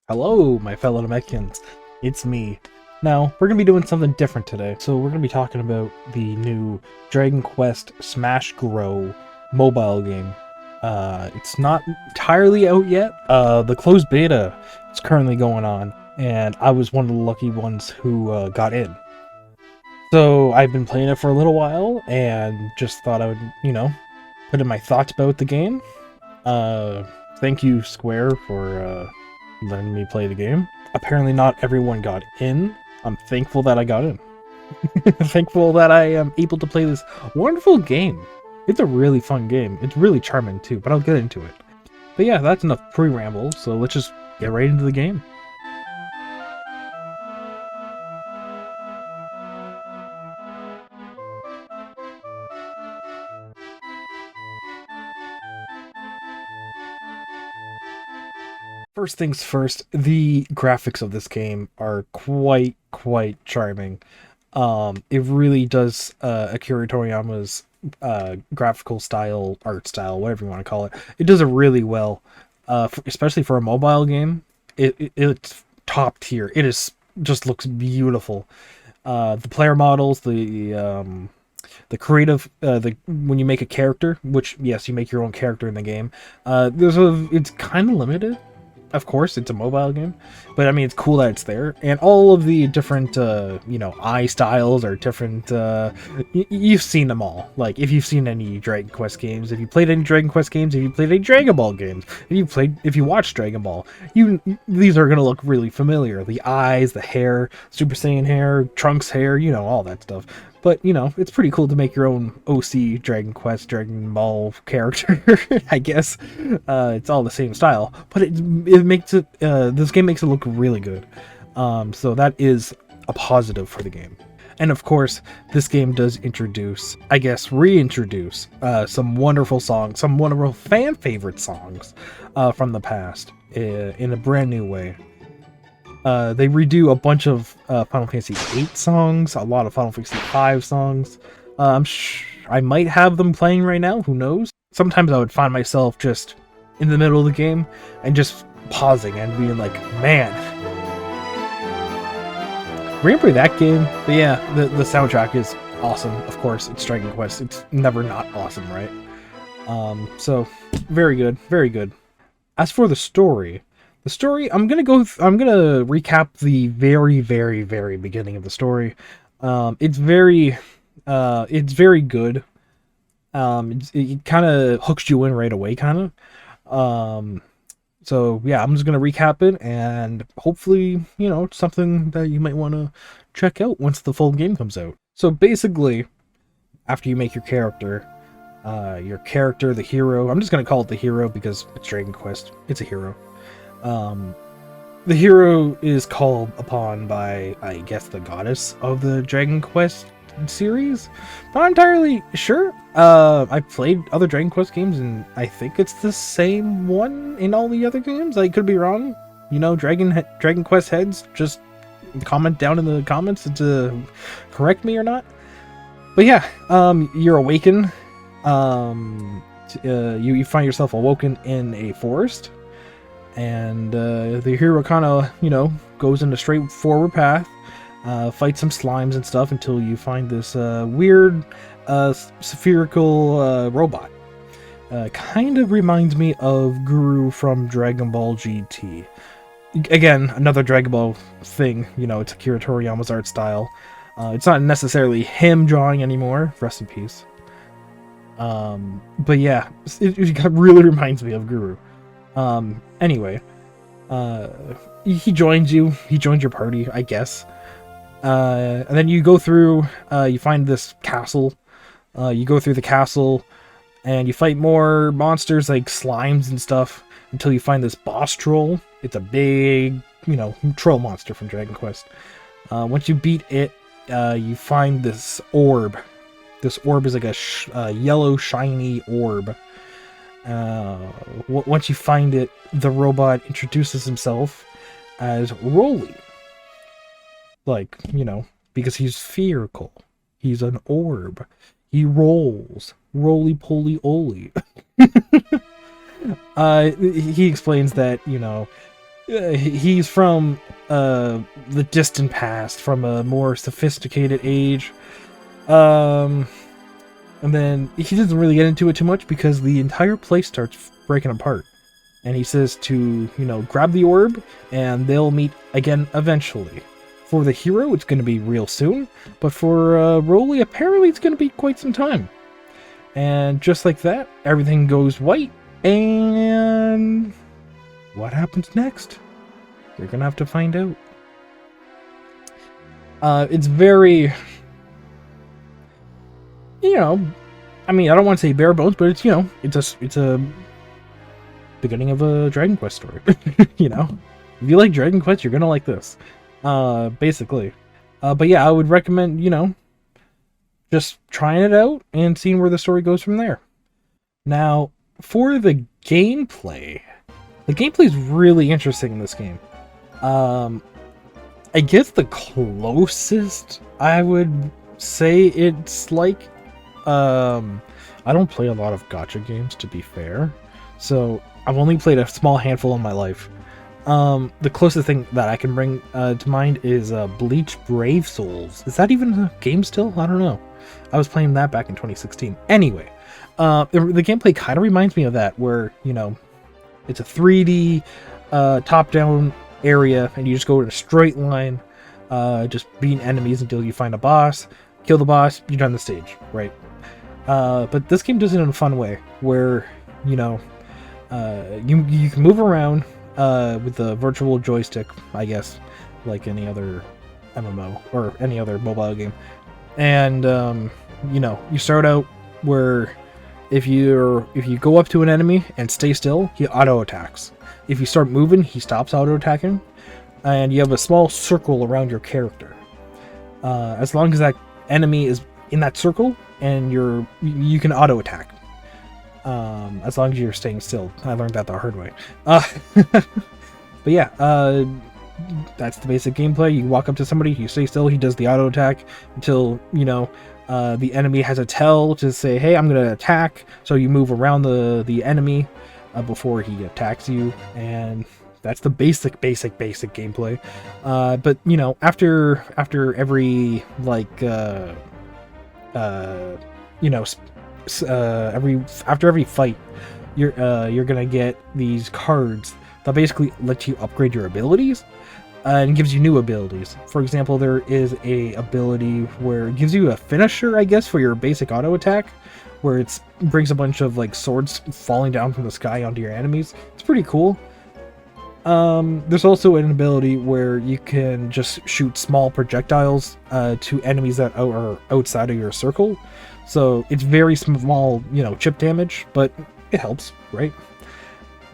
Hello, my fellow Namekians. It's me. Now, we're going to be doing something different today. So we're going to be talking about the new Dragon Quest Smash Grow mobile game. It's not entirely out yet. The closed beta is currently going on, and I was one of the lucky ones who got in. So I've been playing it for a little while, and just thought I would, put in my thoughts about the game. Thank you, Square, for letting me play the game. Apparently not everyone got in. I'm thankful that I got in. Thankful that I am able to play this wonderful game. It's a really fun game. It's really charming too, but I'll get into it. But yeah, that's enough pre-ramble, so let's just get right into the game. First things first, the graphics of this game are quite charming. It really does Akira Toriyama's graphical style, art style, whatever you want to call it. It does it really well, especially for a mobile game. It's top tier. It is just looks beautiful. The player models, the creative, the when you make a character, which yes, you make your own character in the game. It's kind of limited. Of course, it's a mobile game, but I mean, it's cool that it's there, and all of the different, eye styles are different. You've seen them all. Like, if you've seen any Dragon Quest games, if you played any Dragon Quest games, if you played any Dragon Ball games, if you watched Dragon Ball, these are gonna look really familiar. The eyes, the hair, Super Saiyan hair, Trunks hair, all that stuff. But, it's pretty cool to make your own OC Dragon Quest, Dragon Ball character, I guess. It's all the same style, but it makes it, this game makes it look really good. So that is a positive for the game. And of course, this game does introduce, I guess, reintroduce some wonderful songs, some wonderful fan favorite songs from the past in a brand new way. They redo a bunch of Final Fantasy VIII songs, a lot of Final Fantasy V songs. I might have them playing right now, who knows? Sometimes I would find myself just in the middle of the game and just pausing and being like, man, remember that game? But yeah, the soundtrack is awesome, of course. It's Dragon Quest. It's never not awesome, right? So, very good, very good. As for the story, I'm gonna recap the very beginning of the story. It's very good. It kind of hooks you in right away, kind of. So yeah, I'm just gonna recap it, and hopefully, it's something that you might want to check out once the full game comes out. So basically, after you make your character, the hero. I'm just gonna call it the hero because it's Dragon Quest. It's a hero. The hero is called upon by, I guess, the goddess of the Dragon Quest series. Not entirely sure. I've played other Dragon Quest games, and I think it's the same one in all the other games. I could be wrong. Dragon Quest heads, just comment down in the comments to correct me or not. But yeah, you're awakened. You find yourself awoken in a forest. And the hero kind of, goes in a straightforward path, fights some slimes and stuff until you find this weird spherical robot. Kind of reminds me of Guru from Dragon Ball GT. Again, another Dragon Ball thing, it's Akira Toriyama's art style. It's not necessarily him drawing anymore, rest in peace. But yeah, it really reminds me of Guru. Anyway, he joins your party, I guess. And then you go through, you find this castle. You go through the castle, and you fight more monsters like slimes and stuff until you find this boss troll. It's a big, troll monster from Dragon Quest. Once you beat it, you find this orb. This orb is like a yellow, shiny orb. Once you find it, the robot introduces himself as Roly. Like, because he's spherical. He's an orb. He rolls. Roly-poly-oly. He explains that, he's from the distant past, from a more sophisticated age. Um, and then he doesn't really get into it too much because the entire place starts breaking apart. And he says to, grab the orb and they'll meet again eventually. For the hero, it's going to be real soon, but for Rolly, apparently it's going to be quite some time. And just like that, everything goes white, and what happens next? You're going to have to find out. It's very, I mean, I don't want to say bare bones, but it's, it's a beginning of a Dragon Quest story. If you like Dragon Quest, you're gonna like this, basically. But yeah, I would recommend, just trying it out and seeing where the story goes from there. Now, for the gameplay is really interesting in this game. I guess the closest I would say it's like, I don't play a lot of gacha games, to be fair, so I've only played a small handful in my life. The closest thing that I can bring to mind is Bleach Brave Souls. Is that even a game still? I don't know. I was playing that back in 2016. Anyway, the gameplay kind of reminds me of that, where, it's a 3D top-down area, and you just go in a straight line, just beating enemies until you find a boss, kill the boss, you're done the stage, right? But this game does it in a fun way, where, you can move around with the virtual joystick, I guess, like any other MMO or any other mobile game. And you start out where if you go up to an enemy and stay still, he auto attacks. If you start moving, he stops auto attacking, and you have a small circle around your character. As long as that enemy is in that circle, and you can auto attack. As long as you're staying still. I learned that the hard way. But yeah, that's the basic gameplay. You walk up to somebody, you stay still, he does the auto attack until, the enemy has a tell to say, hey, I'm gonna attack. So you move around the enemy before he attacks you, and that's the basic gameplay. But after every after every fight, you're gonna get these cards that basically let you upgrade your abilities, and gives you new abilities. For example, there is a ability where it gives you a finisher, I guess, for your basic auto attack, where it brings a bunch of swords falling down from the sky onto your enemies. It's pretty cool. There's also an ability where you can just shoot small projectiles to enemies that are outside of your circle. So it's very small, chip damage, but it helps, right?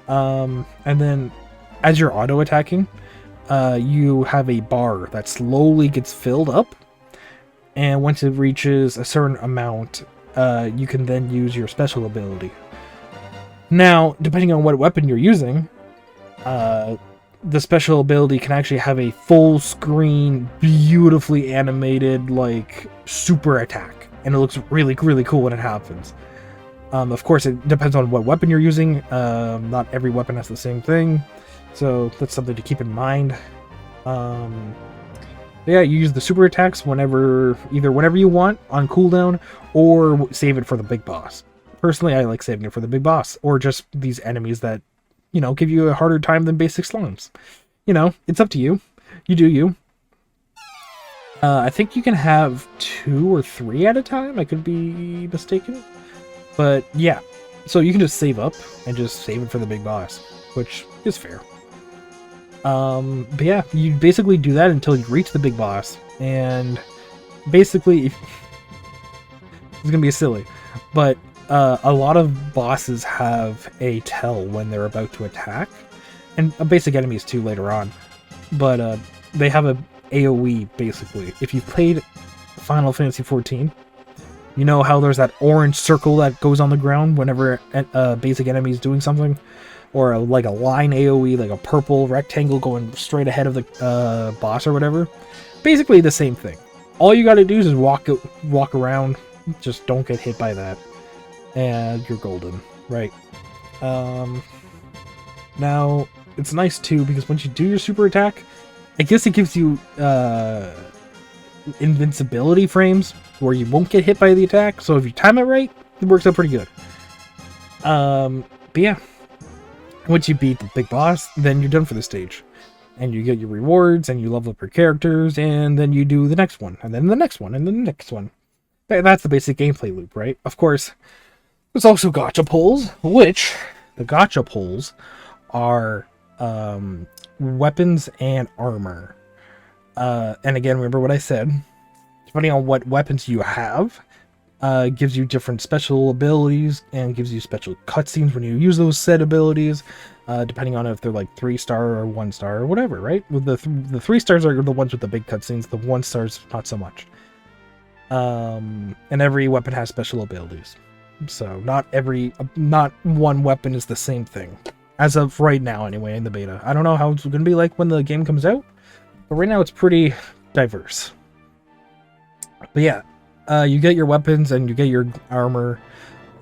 And then as you're auto-attacking, you have a bar that slowly gets filled up. And once it reaches a certain amount, you can then use your special ability. Now, depending on what weapon you're using, the special ability can actually have a full screen, beautifully animated, super attack. And it looks really, really cool when it happens. Of course, it depends on what weapon you're using. Not every weapon has the same thing. So that's something to keep in mind. Yeah, you use the super attacks whenever you want on cooldown, or save it for the big boss. Personally, I like saving it for the big boss, or just these enemies that, give you a harder time than basic slimes. It's up to you. You do you. I think you can have 2 or 3 at a time. I could be mistaken. But yeah, so you can just save up and just save it for the big boss, which is fair. But yeah, you basically do that until you reach the big boss, and basically, it's gonna be silly, but a lot of bosses have a tell when they're about to attack, and basic enemies too later on, but they have a AoE basically. If you've played Final Fantasy XIV, you know how there's that orange circle that goes on the ground whenever a basic enemy is doing something? Or a line AoE, like a purple rectangle going straight ahead of the boss or whatever. Basically the same thing. All you gotta do is walk around, just don't get hit by that, and you're golden, right? Now, it's nice too because once you do your super attack, I guess it gives you invincibility frames where you won't get hit by the attack. So if you time it right, it works out pretty good. But yeah, once you beat the big boss, then you're done for the stage. And you get your rewards, and you level up your characters, and then you do the next one, and then the next one, and then the next one. That's the basic gameplay loop, right? Of course, there's also gacha pulls, which the gacha pulls are weapons and armor. And again, remember what I said. Depending on what weapons you have, gives you different special abilities and gives you special cutscenes when you use those said abilities, depending on if they're like 3-star or 1-star or whatever, right? With the 3 stars are the ones with the big cutscenes, the 1 stars not so much. And every weapon has special abilities, so not one weapon is the same thing as of right now anyway in the beta. I don't know how it's gonna be like when the game comes out, but right now it's pretty diverse. But yeah, you get your weapons and you get your armor,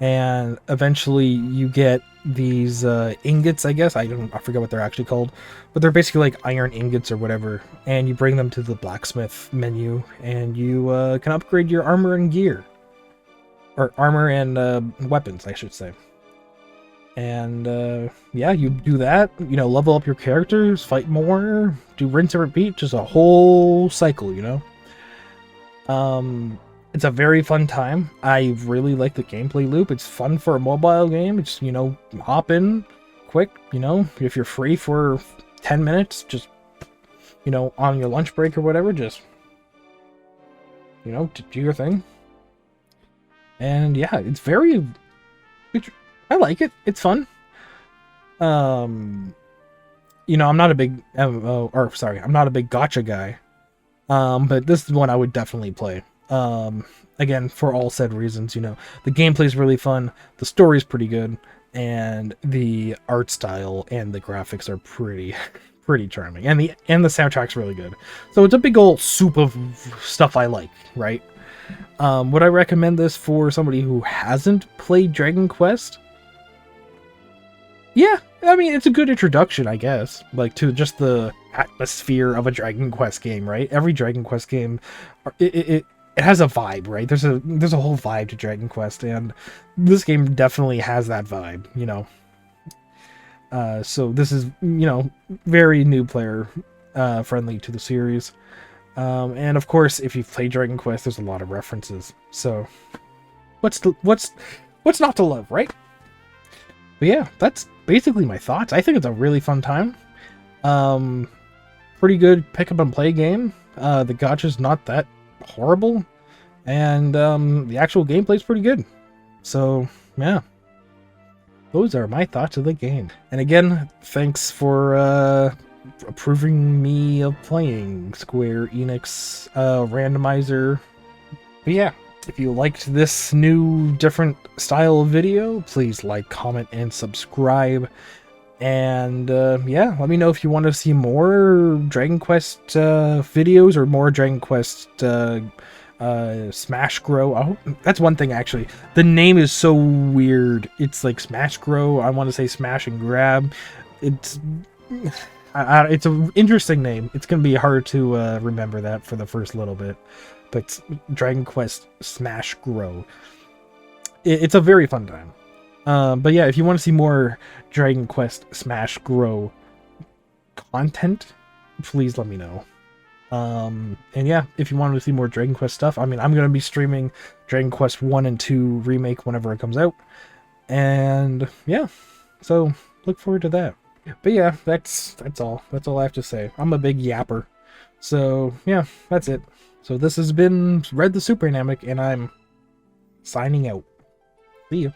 and eventually you get these ingots, I guess. I forget what they're actually called, but they're basically like iron ingots or whatever, and you bring them to the blacksmith menu, and you can upgrade your armor and gear. Or armor and weapons, I should say. And yeah, you do that, you know, level up your characters, fight more, do rinse and repeat, just a whole cycle, you know? It's a very fun time. I really like the gameplay loop. It's fun for a mobile game. It's, you know, hop in quick, you know, if you're free for 10 minutes, just, you know, on your lunch break or whatever, just, you know, to do your thing. And yeah, I like it. It's fun. You know, I'm not a big I'm not a big gacha guy. But this is one I would definitely play. Again, for all said reasons, you know, the gameplay is really fun, the story's pretty good, and the art style and the graphics are pretty charming, and the soundtrack's really good. So it's a big old soup of stuff I like, right? Would I recommend this for somebody who hasn't played Dragon Quest? Yeah, I mean, it's a good introduction, I guess, like, to just the atmosphere of a Dragon Quest game, right? Every Dragon Quest game, it has a vibe, right? There's a whole vibe to Dragon Quest, and this game definitely has that vibe, you know. So this is, you know, very new player friendly to the series. And of course, if you've played Dragon Quest, there's a lot of references. So what's not to love, right? But yeah, that's basically my thoughts. I think it's a really fun time. Pretty good pick up and play game. The gacha's not that horrible, and the actual gameplay's pretty good. So yeah, those are my thoughts of the game. And again, thanks for approving me of playing Square Enix randomizer. But yeah, if you liked this new different style of video, please like, comment, and subscribe. And yeah, let me know if you want to see more Dragon Quest videos or more Dragon Quest Smash Grow. Oh, that's one thing actually. The name is so weird. It's like Smash Grow. I want to say Smash and Grab. It's an interesting name. It's gonna be hard to remember that for the first little bit. But Dragon Quest Smash Grow. It's a very fun time. But yeah, if you want to see more Dragon Quest Smash Grow content, please let me know. And yeah, if you want to see more Dragon Quest stuff, I mean, I'm going to be streaming Dragon Quest 1 and 2 Remake whenever it comes out. And yeah, so look forward to that. But yeah, that's all. That's all I have to say. I'm a big yapper. So yeah, that's it. So this has been Red the Super Namek, and I'm signing out. See you.